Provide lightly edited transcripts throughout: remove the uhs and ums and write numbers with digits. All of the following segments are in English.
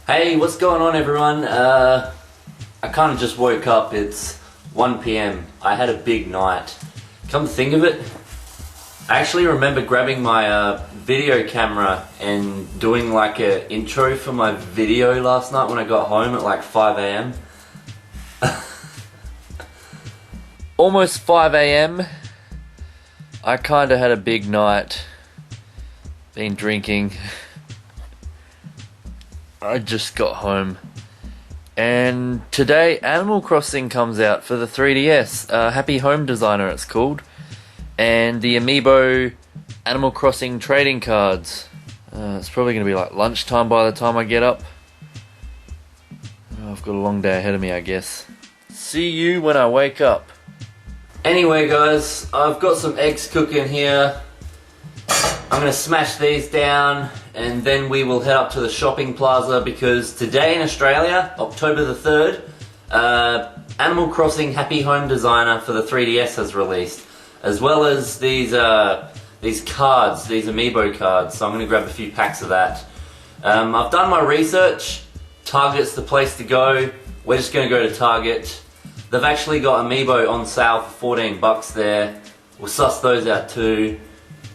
Hey, what's going on everyone? I kind of just woke up. It's 1 PM. I had a big night. Come to think of it, I actually remember grabbing my video camera and doing like an intro for my video last night when I got home at like 5 AM. Almost 5 AM. I kind of had a big night. Been drinking. I just got home. And today Animal Crossing comes out for the 3DS. Happy Home Designer it's called. And the Amiibo Animal Crossing trading cards. It's probably going to be like lunchtime by the time I get up. I've got a long day ahead of me, I guess. See you when I wake up. Anyway guys, I've got some eggs cooking here. I'm going to smash these down and then we will head up to the shopping plaza because today in Australia, October the 3rd, Animal Crossing Happy Home Designer for the 3DS has released, as well as these cards, these Amiibo cards, so I'm going to grab a few packs of that. I've done my research. Target's the place to go. We're just going to go to Target. They've actually got Amiibo on sale for 14 bucks there. We'll suss those out too.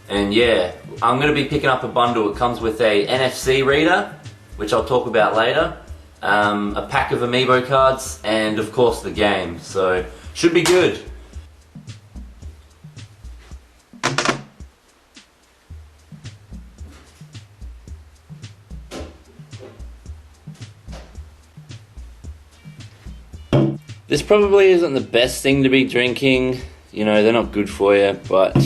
And yeah, I'm going to be picking up a bundle. It comes with a NFC reader, which I'll talk about later, a pack of Amiibo cards, and of course the game. So, should be good. This probably isn't the best thing to be drinking. You know, they're not good for you, but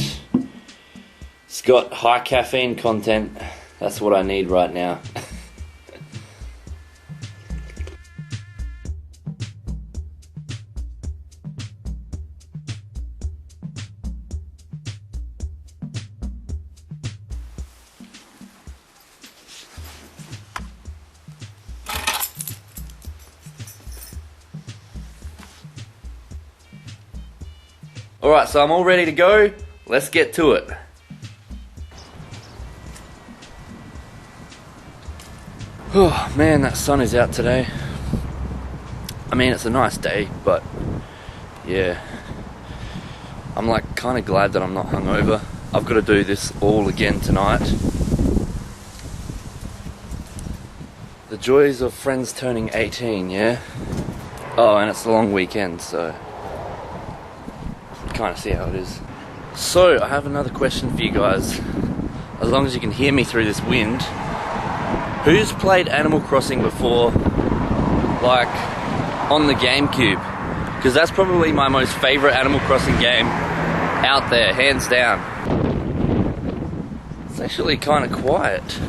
it's got high caffeine content. That's what I need right now. Alright, so I'm all ready to go. Let's get to it. Oh man, that sun is out today. I mean, it's a nice day, but yeah. I'm like kind of glad that I'm not hungover. I've got to do this all again tonight. The joys of friends turning 18, yeah? Oh, and it's a long weekend, so kind of see how it is. So, I have another question for you guys. As long as you can hear me through this wind. Who's played Animal Crossing before, like, on the GameCube? Because that's probably my most favourite Animal Crossing game out there, hands down. It's actually kind of quiet.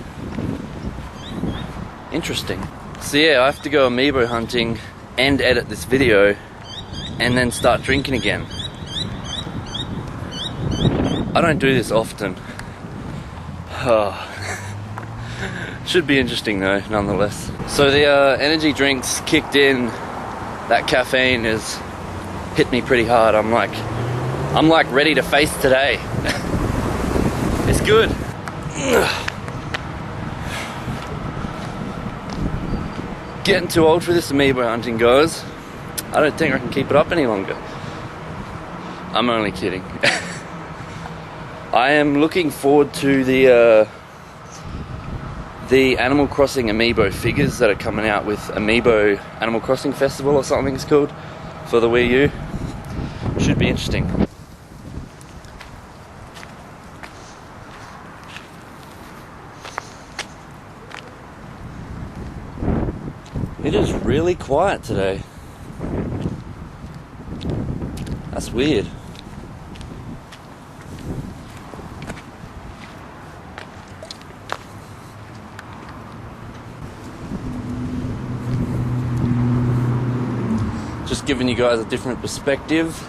Interesting. So yeah, I have to go Amiibo hunting and edit this video and then start drinking again. I don't do this often. Should be interesting though, nonetheless. So the energy drinks kicked in. That caffeine has hit me pretty hard. I'm like ready to face today. It's good. Getting too old for this Amiibo hunting, guys. I don't think I can keep it up any longer. I'm only kidding. I am looking forward to the Animal Crossing Amiibo figures that are coming out with Amiibo Animal Crossing Festival or something it's called for the Wii U. Should be interesting. It is really quiet today. That's weird. Just giving you guys a different perspective.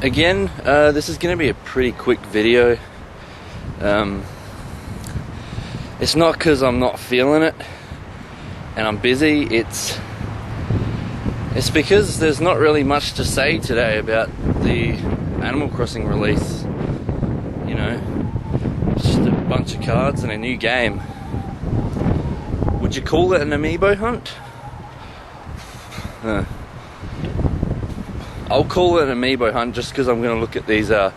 Again, this is going to be a pretty quick video. It's not because I'm not feeling it and I'm busy, it's because there's not really much to say today about the Animal Crossing release. You know, just a bunch of cards and a new game. Would you call it an Amiibo hunt? I'll call it an Amiibo hunt just because I'm going to look at these $14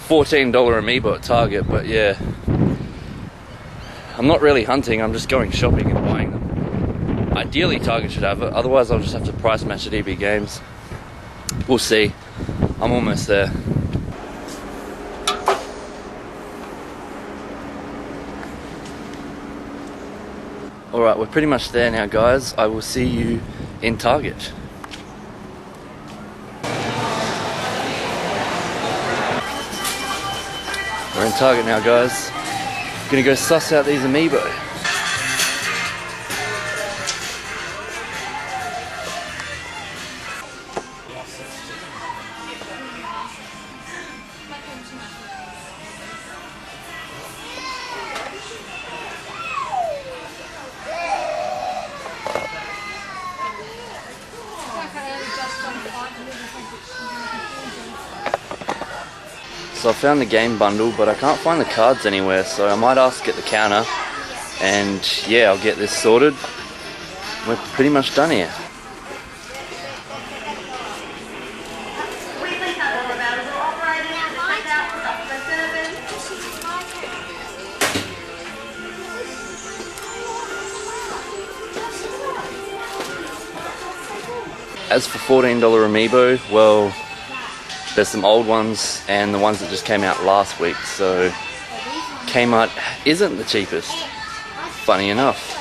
Amiibo at Target, but yeah. I'm not really hunting, I'm just going shopping and buying them. Ideally Target should have it, otherwise I'll just have to price match at EB Games. We'll see. I'm almost there. Alright, we're pretty much there now, guys. I will see you in Target. We're in Target now, guys. Gonna go suss out these Amiibo. So I found the game bundle, but I can't find the cards anywhere, so I might ask at the counter, and yeah, I'll get this sorted. We're pretty much done here. As for $14 Amiibo, well, there's some old ones and the ones that just came out last week, so Kmart isn't the cheapest, funny enough.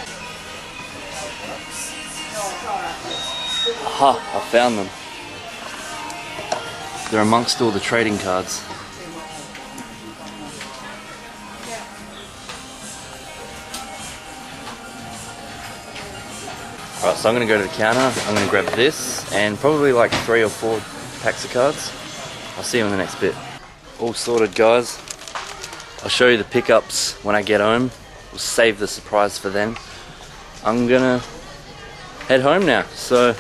Aha, I found them. They're amongst all the trading cards. Alright, so I'm going to go to the counter, I'm going to grab this and probably like 3 or 4 packs of cards. I'll see you in the next bit. All sorted, guys. I'll show you the pickups when I get home. We'll save the surprise for then. I'm gonna head home now, so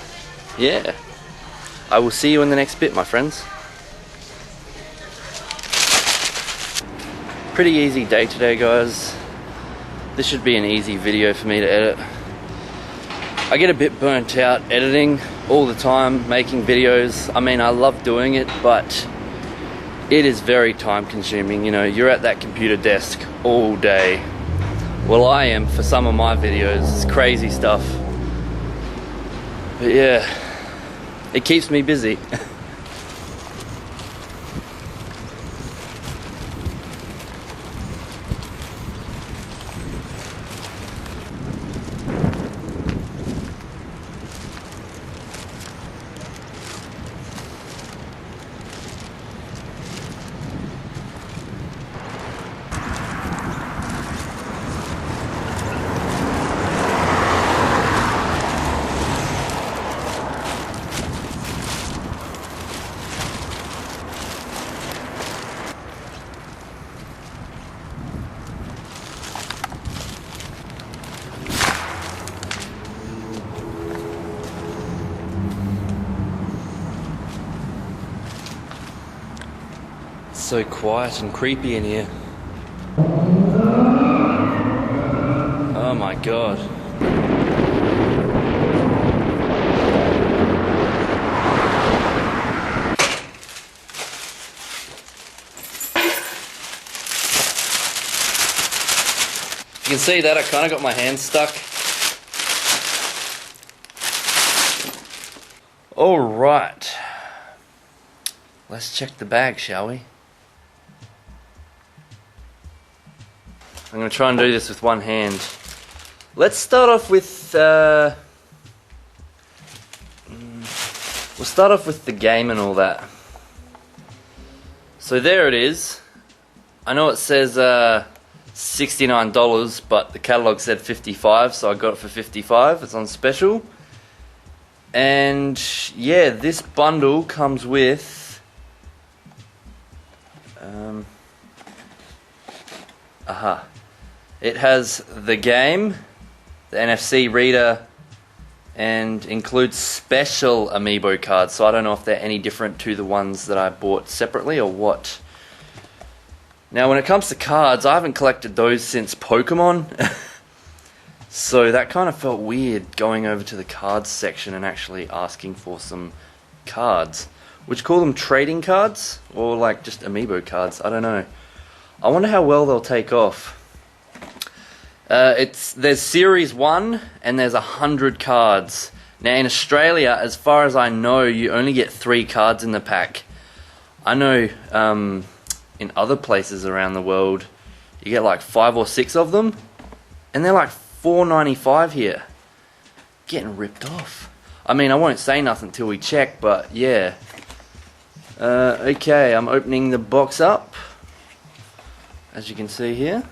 yeah. I will see you in the next bit, my friends. Pretty easy day today, guys. This should be an easy video for me to edit. I get a bit burnt out editing all the time, making videos. I mean, I love doing it, but it is very time consuming. You know, you're at that computer desk all day. Well, I am for some of my videos. It's crazy stuff. But yeah, it keeps me busy. So quiet and creepy in here. Oh my god. You can see that I kind of got my hand stuck. All right. Let's check the bag, shall we? I'm going to try and do this with one hand. Let's start off with... we'll start off with the game and all that. So there it is. I know it says $69, but the catalogue said $55, so I got it for $55. It's on special. And yeah, this bundle comes with Aha. It has the game, the NFC reader, and includes special Amiibo cards. So I don't know if they're any different to the ones that I bought separately or what. Now when it comes to cards, I haven't collected those since Pokemon. So that kind of felt weird going over to the cards section and actually asking for some cards. Would you call them trading cards? Or like just Amiibo cards? I don't know. I wonder how well they'll take off. There's Series 1 and there's 100 cards. Now in Australia, as far as I know, you only get 3 cards in the pack. I know in other places around the world, you get like 5 or 6 of them. And they're like $4.95 here. Getting ripped off. I mean, I won't say nothing till we check, but yeah. Okay, I'm opening the box up, as you can see here.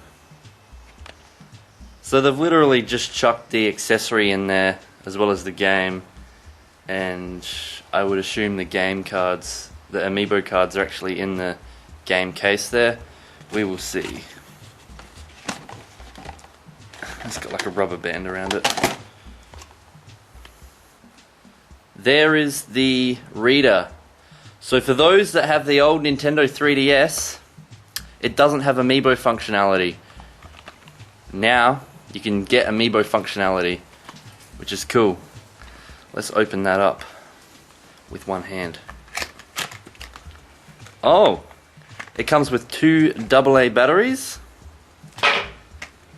So they've literally just chucked the accessory in there, as well as the game, and I would assume the game cards, the Amiibo cards, are actually in the game case there. We will see. It's got like a rubber band around it. There is the reader. So for those that have the old Nintendo 3DS, it doesn't have Amiibo functionality. Now you can get Amiibo functionality, which is cool. Let's open that up with one hand. Oh, it comes with 2 AA batteries.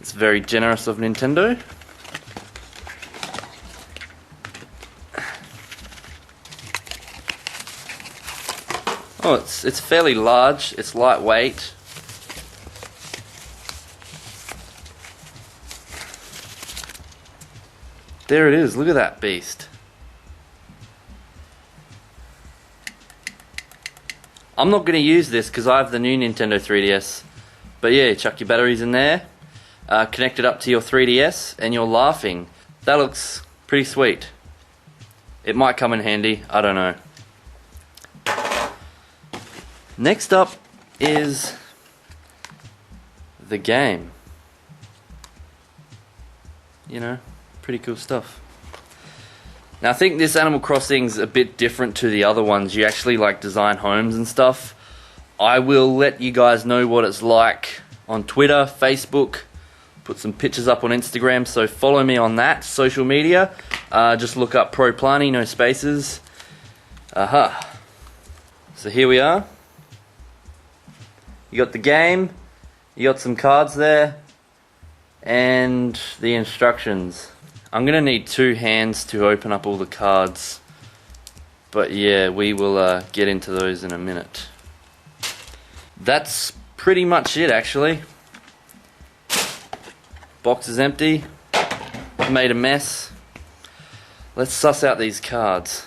It's very generous of Nintendo. Oh, it's fairly large. It's lightweight. There it is. Look at that beast. I'm not going to use this because I have the new Nintendo 3DS. But yeah, chuck your batteries in there. Connect it up to your 3DS and you're laughing. That looks pretty sweet. It might come in handy. I don't know. Next up is the game. You know, pretty cool stuff. Now I think this Animal Crossing's a bit different to the other ones. You actually like design homes and stuff. I will let you guys know what it's like on Twitter, Facebook, put some pictures up on Instagram, so follow me on that social media. Just look up ProPlanty, no spaces. Aha. So here we are. You got the game, you got some cards there, and the instructions. I'm going to need 2 hands to open up all the cards, but yeah, we will get into those in a minute. That's pretty much it actually. Box is empty, made a mess. Let's suss out these cards.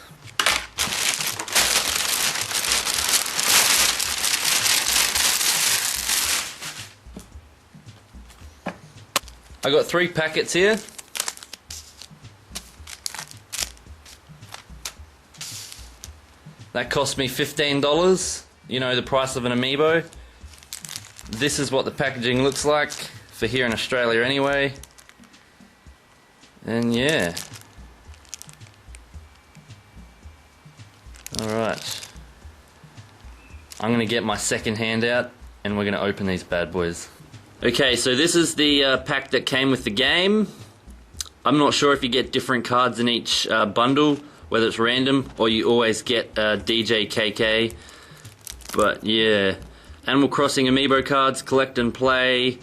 I got 3 packets here. That cost me $15. You know, the price of an Amiibo. This is what the packaging looks like for here in Australia anyway. And yeah. Alright. I'm gonna get my second hand out and we're gonna open these bad boys. Okay, so this is the pack that came with the game. I'm not sure if you get different cards in each bundle, whether it's random or you always get DJ KK. But yeah, Animal Crossing Amiibo cards, collect and play.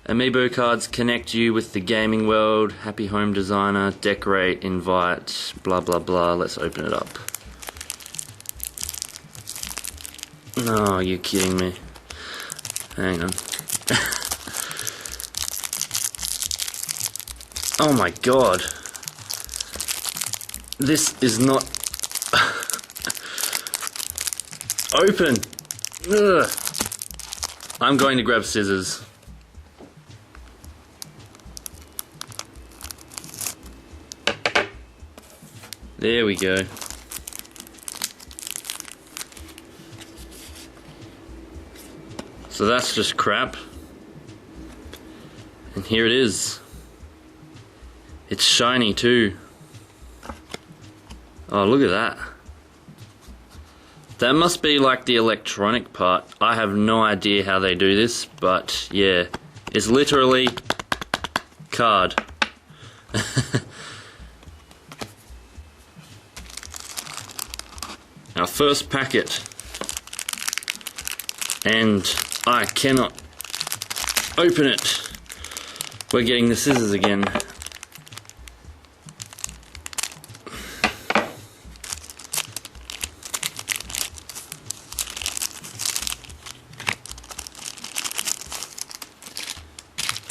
Amiibo cards connect you with the gaming world. Happy home designer, decorate, invite, blah blah blah. Let's open it up. Oh, you're kidding me. Hang on. Oh my god. This is not open. Ugh. I'm going to grab scissors. There we go. So that's just crap. And here it is. It's shiny too. Oh, look at that. That must be like the electronic part. I have no idea how they do this, but yeah, it's literally card. Our first packet, and I cannot open it. We're getting the scissors again.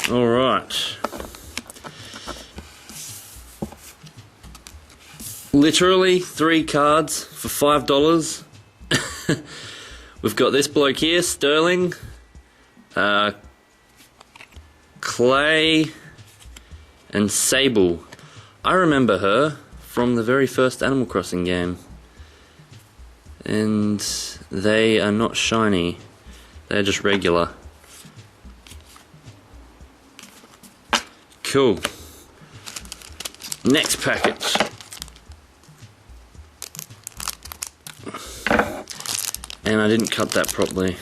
Alright. Literally 3 cards for $5. We've got this bloke here, Sterling, Clay, and Sable. I remember her from the very first Animal Crossing game. And they are not shiny, they're just regular. Cool. Next packet. And I didn't cut that properly.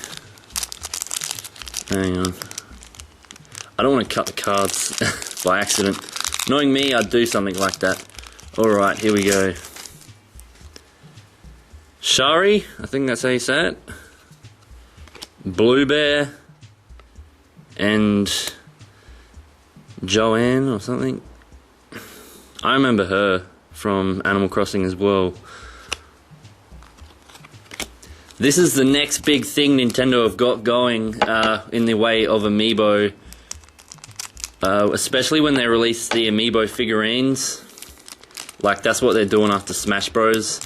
Hang on. I don't want to cut the cards by accident. Knowing me, I'd do something like that. Alright, here we go. Shari, I think that's how you say it. Blue Bear. And Joanne or something. I remember her from Animal Crossing as well. This is the next big thing Nintendo have got going in the way of Amiibo. Especially when they release the Amiibo figurines. Like, that's what they're doing after Smash Bros.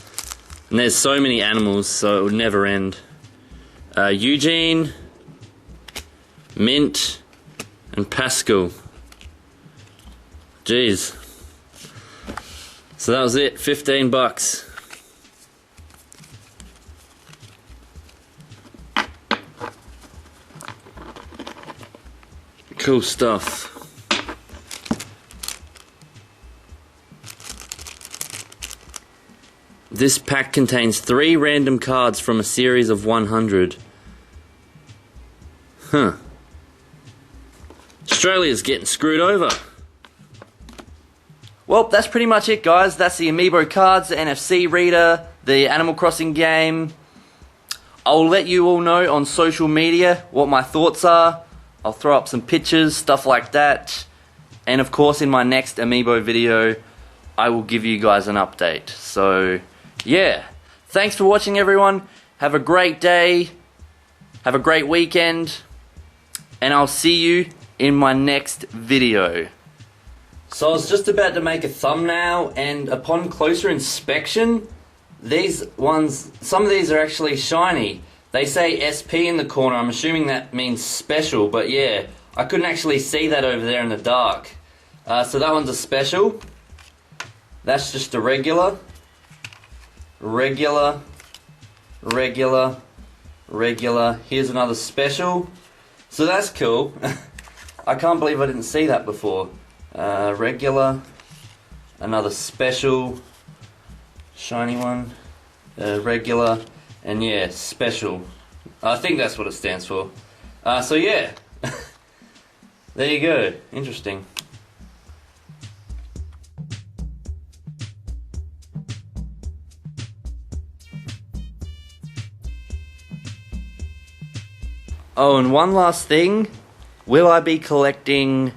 And there's so many animals, so it would never end. Eugene, Mint, and Pascal. Jeez. So that was it, $15. Cool stuff. This pack contains 3 random cards from a series of 100. Huh. Australia's getting screwed over. Well, that's pretty much it, guys. That's the Amiibo cards, the NFC reader, the Animal Crossing game. I'll let you all know on social media what my thoughts are. I'll throw up some pictures, stuff like that. And of course, in my next Amiibo video, I will give you guys an update. So, yeah. Thanks for watching, everyone. Have a great day. Have a great weekend. And I'll see you in my next video. So I was just about to make a thumbnail, and upon closer inspection, these ones, some of these are actually shiny. They say SP in the corner. I'm assuming that means special, but yeah, I couldn't actually see that over there in the dark. So that one's a special. That's just a regular. Regular. Regular. Regular. Here's another special. So that's cool. I can't believe I didn't see that before. Regular. Another special. Shiny one. Regular. And yeah, special. I think that's what it stands for. So yeah. There you go. Interesting. Oh, and one last thing. Will I be collecting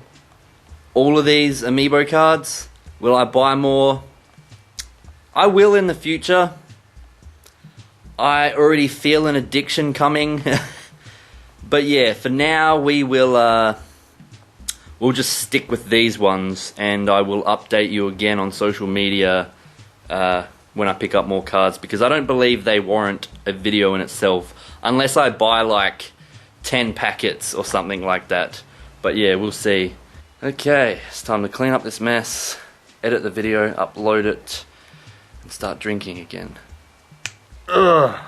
all of these Amiibo cards? Will I buy more? I will in the future. I already feel an addiction coming. But yeah, for now we will we'll just stick with these ones, and I will update you again on social media when I pick up more cards, because I don't believe they warrant a video in itself unless I buy like 10 packets or something like that. But yeah, we'll see. Okay, it's time to clean up this mess, edit the video, upload it, and start drinking again. Ugh.